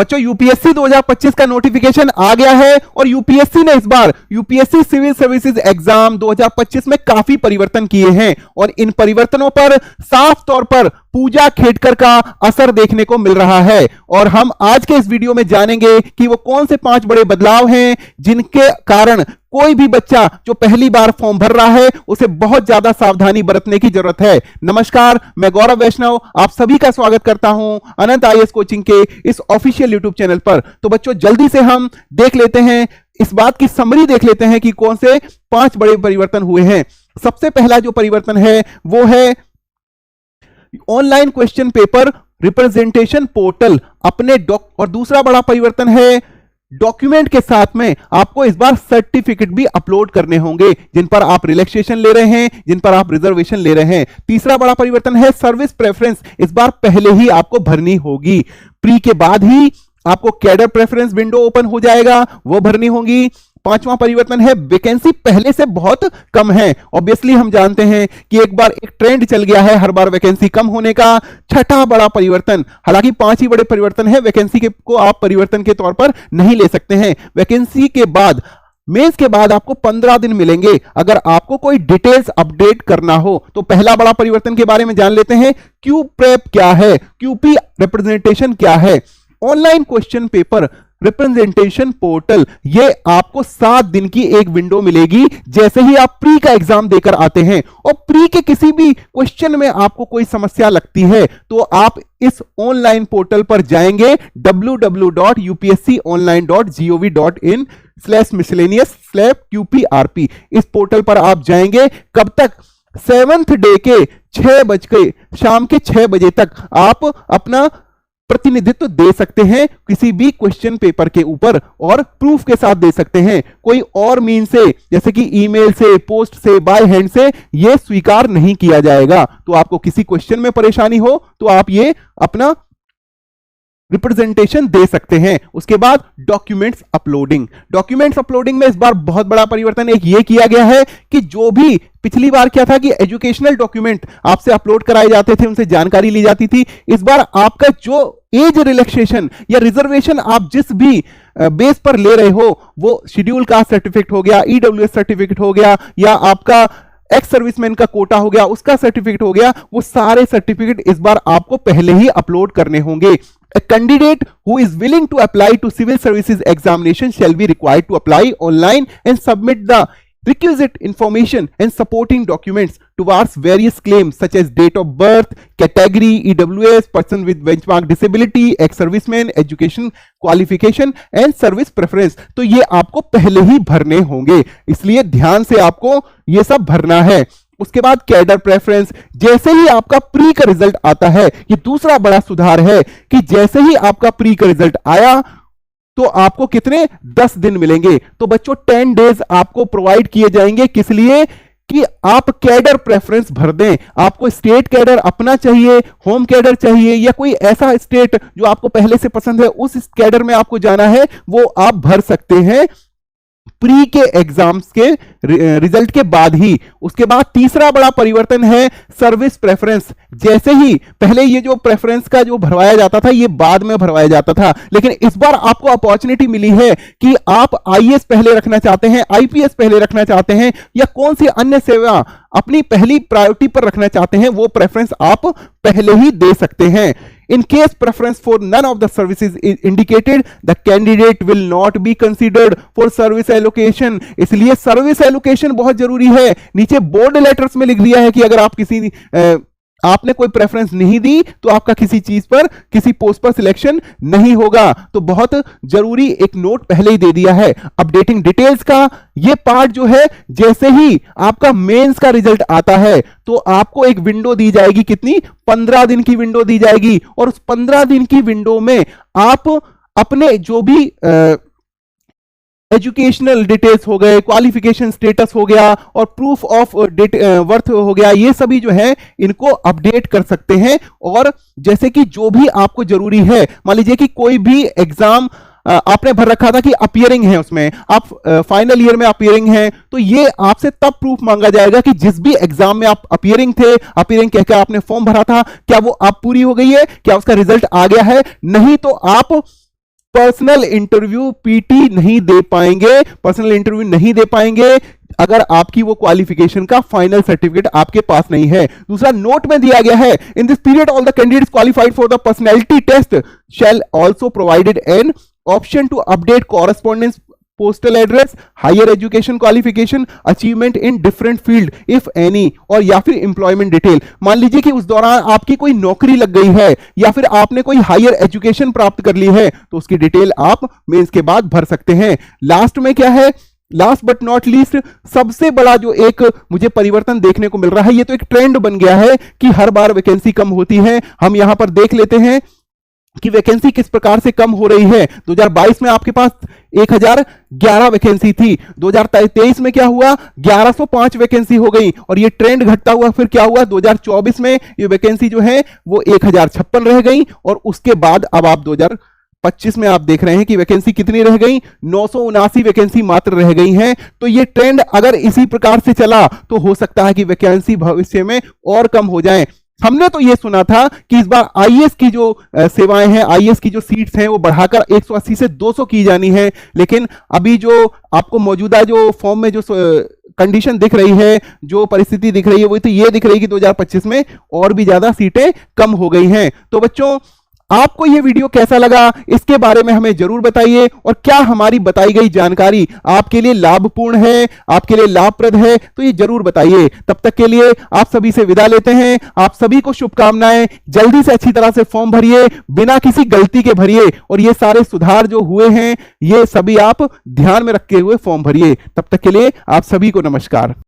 बच्चों यूपीएससी 2025 का नोटिफिकेशन आ गया है और यूपीएससी ने इस बार यूपीएससी सिविल सर्विसेज एग्जाम 2025 में काफी परिवर्तन किए हैं और इन परिवर्तनों पर साफ तौर पर पूजा खेडकर का असर देखने को मिल रहा है। और हम आज के इस वीडियो में जानेंगे कि वो कौन से 5 बड़े बदलाव हैं जिनके कारण कोई भी बच्चा जो पहली बार फॉर्म भर रहा है उसे बहुत ज्यादा सावधानी बरतने की जरूरत है। नमस्कार, मैं गौरव वैष्णव आप सभी का स्वागत करता हूं अनंत आईएएस कोचिंग के इस ऑफिशियल यूट्यूब चैनल पर। तो बच्चों जल्दी से हम देख लेते हैं, इस बात की समरी देख लेते हैं कि कौन से 5 बड़े परिवर्तन हुए हैं। सबसे पहला जो परिवर्तन है वो है online question paper representation portal अपने और दूसरा बड़ा परिवर्तन है डॉक्यूमेंट के साथ में आपको इस बार सर्टिफिकेट भी अपलोड करने होंगे जिन पर आप रिलैक्सेशन ले रहे हैं, जिन पर आप रिजर्वेशन ले रहे हैं। तीसरा बड़ा परिवर्तन है सर्विस प्रेफरेंस इस बार पहले ही आपको भरनी होगी, प्री के बाद ही आपको कैडर प्रेफरेंस विंडो ओपन हो जाएगा, वो भरनी होगी। पांचवा परिवर्तन है वैकेंसी पहले से बहुत कम है। ऑब्वियसली हम जानते हैं कि एक बार एक ट्रेंड चल गया है हर बार वैकेंसी कम होने का। छठा बड़ा परिवर्तन, हालांकि 5 ही बड़े परिवर्तन है, वैकेंसी के को आप परिवर्तन के तौर पर नहीं ले सकते हैं। वैकेंसी के बाद मेंस के बाद आपको 15 दिन मिलेंगे अगर आपको कोई डिटेल्स अपडेट करना हो। तो पहला बड़ा परिवर्तन के बारे में जान लेते हैं। क्यू प्रेप क्या है, क्यूपी रिप्रेजेंटेशन क्या है। Online question paper representation portal, ये आपको 7 दिन की एक विंडो मिलेगी जैसे ही आप प्री का एग्जाम देकर आते हैं और प्री के किसी भी क्वेश्चन में आपको कोई समस्या लगती है तो आप इस ऑनलाइन पोर्टल पर जाएंगे www.upsconline.gov.in/miscellaneous/qprp। इस पोर्टल पर आप जाएंगे कब तक, 7th डे के 6 बज के शाम के 6 बजे तक आप अपना प्रतिनिधित्व दे सकते हैं किसी भी क्वेश्चन पेपर के ऊपर और प्रूफ के साथ दे सकते हैं। कोई और मीन से जैसे कि ईमेल से, पोस्ट से, बाय हैंड से यह स्वीकार नहीं किया जाएगा। तो आपको किसी क्वेश्चन में परेशानी हो तो आप ये अपना रिप्रेजेंटेशन दे सकते हैं। उसके बाद डॉक्यूमेंट्स अपलोडिंग में इस बार बहुत बड़ा परिवर्तन एक ये किया गया है कि जो भी पिछली बार क्या था कि एजुकेशनल डॉक्यूमेंट आपसे अपलोड कराए जाते थे, उनसे जानकारी ली जाती थी। इस बार आपका जो एज रिलैक्सेशन या रिजर्वेशन आप जिस भी बेस पर ले रहे हो, वो शेड्यूल कास्ट सर्टिफिकेट हो गया, ईडब्ल्यूएस सर्टिफिकेट हो गया या आपका एक्स सर्विसमैन का कोटा हो गया, उसका सर्टिफिकेट हो गया, वो सारे सर्टिफिकेट इस बार आपको पहले ही अपलोड करने होंगे। A candidate who is willing to apply to civil services examination shall be required to apply online and submit the requisite information and supporting documents towards various claims such as date of birth, category, EWS, person with benchmark disability, ex-serviceman, education qualification and service preference। तो ये आपको पहले ही भरने होंगे, इसलिए ध्यान से आपको ये सब भरना है। उसके बाद कैडर प्रेफरेंस, जैसे ही आपका प्री का रिजल्ट आता है, ये दूसरा बड़ा सुधार है कि जैसे ही आपका प्री का रिजल्ट आया तो आपको कितने 10 दिन मिलेंगे। तो बच्चों 10 डेज आपको प्रोवाइड किए जाएंगे, किस लिए कि आप कैडर प्रेफरेंस भर दें। आपको स्टेट कैडर अपना चाहिए, होम कैडर चाहिए या कोई ऐसा स्टेट जो आपको पहले से पसंद है उस कैडर में आपको जाना है, वो आप भर सकते हैं प्री के एग्जाम्स के रिजल्ट के बाद ही। उसके बाद तीसरा बड़ा परिवर्तन है सर्विस प्रेफरेंस। जैसे ही पहले ये जो प्रेफरेंस का जो भरवाया जाता था ये बाद में भरवाया जाता था, लेकिन इस बार आपको अपॉर्चुनिटी मिली है कि आप आईएएस पहले रखना चाहते हैं, आईपीएस पहले रखना चाहते हैं या कौन सी अन्य सेवा अपनी पहली प्रायोरिटी पर रखना चाहते हैं, वो प्रेफरेंस आप पहले ही दे सकते हैं। In case preference for none of the services is indicated, the candidate will not be considered for service allocation। इसलिए सर्विस एलोकेशन बहुत जरूरी है। नीचे बोल्ड लेटर्स में लिख दिया है कि अगर आप आपने कोई प्रेफरेंस नहीं दी तो आपका किसी चीज पर, किसी पोस्ट पर सिलेक्शन नहीं होगा। तो बहुत जरूरी एक नोट पहले ही दे दिया है। अपडेटिंग डिटेल्स का ये पार्ट जो है, जैसे ही आपका मेंस का रिजल्ट आता है तो आपको एक विंडो दी जाएगी, कितनी, 15 दिन की विंडो दी जाएगी और उस 15 दिन की विंडो में आप अपने जो भी एजुकेशनल डिटेल्स हो गए, क्वालिफिकेशन स्टेटस हो गया और प्रूफ ऑफ वर्थ हो गया, ये सभी जो है इनको अपडेट कर सकते हैं। और जैसे कि जो भी आपको जरूरी है, मान लीजिए कि कोई भी एग्जाम आपने भर रखा था कि अपीयरिंग है, उसमें आप फाइनल ईयर में अपीयरिंग है, तो ये आपसे तब प्रूफ मांगा जाएगा कि जिस भी एग्जाम में आप अपीयरिंग थे, अपीयरिंग कह के आपने फॉर्म भरा था, क्या वो आप पूरी हो गई है, क्या उसका रिजल्ट आ गया है। नहीं तो आप पर्सनल इंटरव्यू पीटी नहीं दे पाएंगे, पर्सनल इंटरव्यू नहीं दे पाएंगे अगर आपकी वो क्वालिफिकेशन का फाइनल सर्टिफिकेट आपके पास नहीं है। दूसरा नोट में दिया गया है, in this period all the candidates qualified for the personality test shall also provided an option to update correspondence postal address, higher education qualification, achievement in different field if any, और या फिर employment detail. मान लीजिए कि उस दौरान आपकी कोई नौकरी लग गई है या फिर आपने कोई हायर एजुकेशन प्राप्त कर ली है तो उसकी डिटेल आप मेंस के बाद भर सकते हैं। लास्ट में क्या है, लास्ट बट नॉट लीस्ट, सबसे बड़ा जो एक मुझे परिवर्तन देखने को मिल रहा है, ये तो एक ट्रेंड बन गया है कि हर बार वैकेंसी कम होती है। हम यहां पर देख लेते हैं कि वैकेंसी किस प्रकार से कम हो रही है। 2022 में आपके पास 1011 वैकेंसी थी, 2023 में क्या हुआ, 1105 वैकेंसी हो गई, और ये ट्रेंड घटता हुआ फिर क्या हुआ, 2024 में ये वैकेंसी जो है वो 1056 रह गई, और उसके बाद अब आप 2025 में आप देख रहे हैं कि वैकेंसी कितनी रह गई, 979 वैकेंसी मात्र रह गई हैं। तो ये ट्रेंड अगर इसी प्रकार से चला तो हो सकता है कि वैकेंसी भविष्य में और कम हो जाएं। हमने तो ये सुना था कि इस बार आईएएस की जो सेवाएं हैं, आईएएस की जो सीट्स हैं वो बढ़ाकर 180 से 200 की जानी है, लेकिन अभी जो आपको मौजूदा जो फॉर्म में जो कंडीशन दिख रही है, जो परिस्थिति दिख रही है, वो तो ये दिख रही है कि 2025 में और भी ज्यादा सीटें कम हो गई हैं। तो बच्चों, आपको यह वीडियो कैसा लगा इसके बारे में हमें जरूर बताइए, और क्या हमारी बताई गई जानकारी आपके लिए लाभपूर्ण है, आपके लिए लाभप्रद है, तो ये जरूर बताइए। तब तक के लिए आप सभी से विदा लेते हैं। आप सभी को शुभकामनाएं। जल्दी से अच्छी तरह से फॉर्म भरिए, बिना किसी गलती के भरिए, और ये सारे सुधार जो हुए हैं ये सभी आप ध्यान में रखते हुए फॉर्म भरिए। तब तक के लिए आप सभी को नमस्कार।